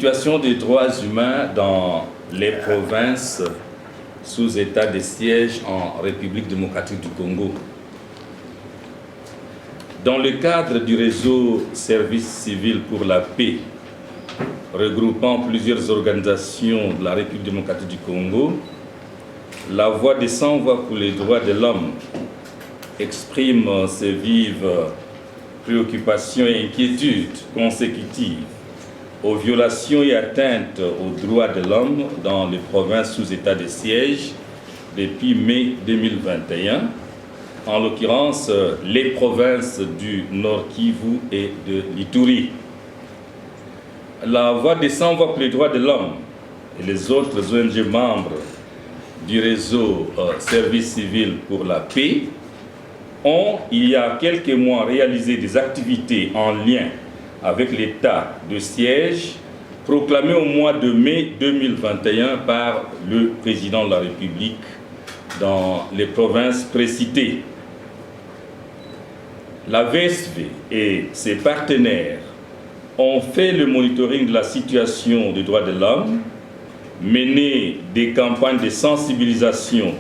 situation des droits humains dans les provinces sous état de siège en République démocratique du Congo. Dans le cadre du réseau Service civil pour la paix, regroupant plusieurs organisations de la République démocratique du Congo, la Voix des sans-voix pour les droits de l'homme exprime ses vives préoccupations et inquiétudes consécutives aux violations et atteintes aux droits de l'homme dans les provinces sous état de siège depuis mai 2021, en l'occurrence les provinces du Nord Kivu et de l'Ituri. La Voix des sans-voix pour les droits de l'homme et les autres ONG membres du réseau Service civil pour la paix ont, il y a quelques mois, réalisé des activités en lien avec l'état de siège proclamé au mois de mai 2021 par le président de la République dans les provinces précitées. La VSV et ses partenaires ont fait le monitoring de la situation des droits de l'homme, mené des campagnes de sensibilisation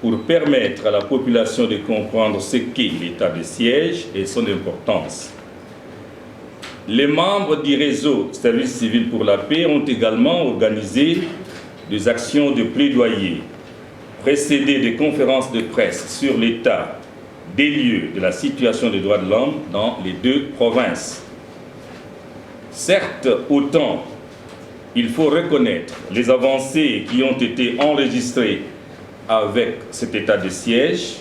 pour permettre à la population de comprendre ce qu'est l'état de siège et son importance. Les membres du réseau Service civil pour la paix ont également organisé des actions de plaidoyer, précédées de conférences de presse sur l'état des lieux de la situation des droits de l'homme dans les deux provinces. Certes, autant il faut reconnaître les avancées qui ont été enregistrées avec cet état de siège,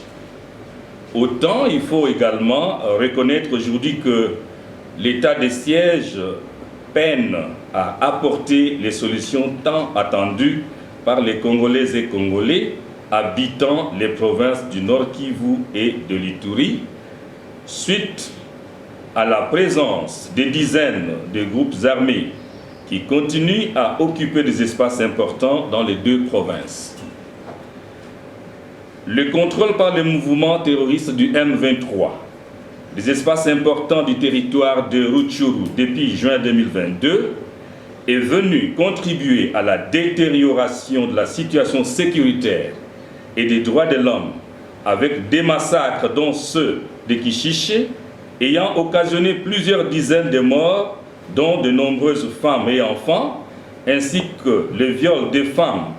autant il faut également reconnaître aujourd'hui que l'état de siège peine à apporter les solutions tant attendues par les Congolaises et Congolais habitant les provinces du Nord Kivu et de l'Ituri, suite à la présence des dizaines de groupes armés qui continuent à occuper des espaces importants dans les deux provinces. Le contrôle par les mouvements terroristes du M23 des espaces importants du territoire de Rutshuru depuis juin 2022 est venu contribuer à la détérioration de la situation sécuritaire et des droits de l'homme, avec des massacres dont ceux de Kishiché ayant occasionné plusieurs dizaines de morts, dont de nombreuses femmes et enfants, ainsi que le viol des femmes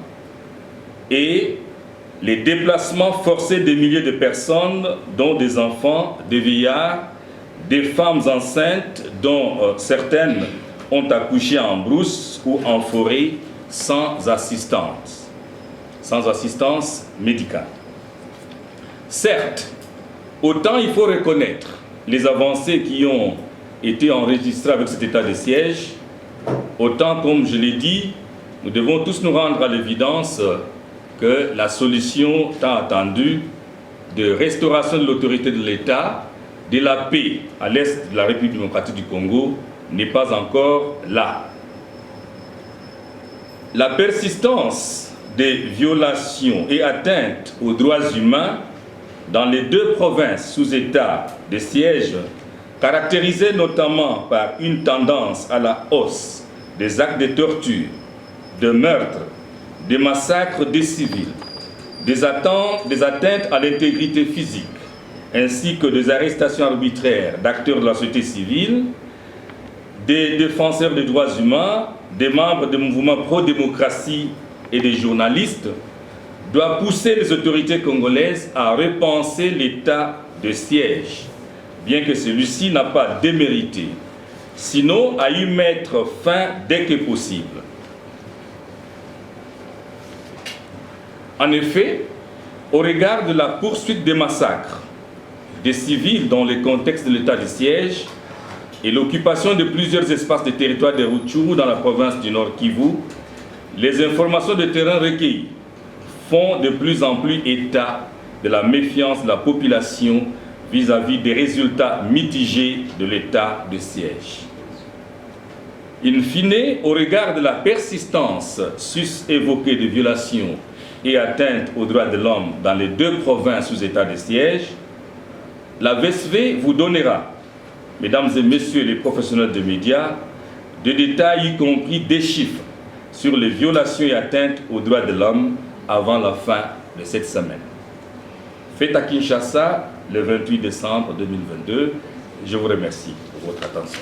et les déplacements forcés de milliers de personnes, dont des enfants, des vieillards, des femmes enceintes, dont certaines ont accouché en brousse ou en forêt sans assistance médicale. Certes, autant il faut reconnaître les avancées qui ont été enregistrées avec cet état de siège, autant, comme je l'ai dit, nous devons tous nous rendre à l'évidence que la solution tant attendue de restauration de l'autorité de l'État, de la paix à l'est de la République démocratique du Congo n'est pas encore là. La persistance des violations et atteintes aux droits humains dans les deux provinces sous état de siège, caractérisée notamment par une tendance à la hausse des actes de torture, de meurtre, des massacres des civils, des atteintes à l'intégrité physique, ainsi que des arrestations arbitraires d'acteurs de la société civile, des défenseurs des droits humains, des membres des mouvements pro-démocratie et des journalistes, doit pousser les autorités congolaises à repenser l'état de siège, bien que celui-ci n'a pas démérité, sinon à y mettre fin dès que possible. En effet, au regard de la poursuite des massacres des civils dans le contexte de l'état de siège et l'occupation de plusieurs espaces de territoire de Rutshuru dans la province du Nord Kivu, les informations de terrain recueillies font de plus en plus état de la méfiance de la population vis-à-vis des résultats mitigés de l'état de siège. In fine, au regard de la persistance sus-évoquée de violations et atteintes aux droits de l'homme dans les deux provinces sous état de siège, la VSV vous donnera, mesdames et messieurs les professionnels de médias, de détails, y compris des chiffres, sur les violations et atteintes aux droits de l'homme avant la fin de cette semaine. Fait à Kinshasa le 28 décembre 2022. Je vous remercie pour votre attention.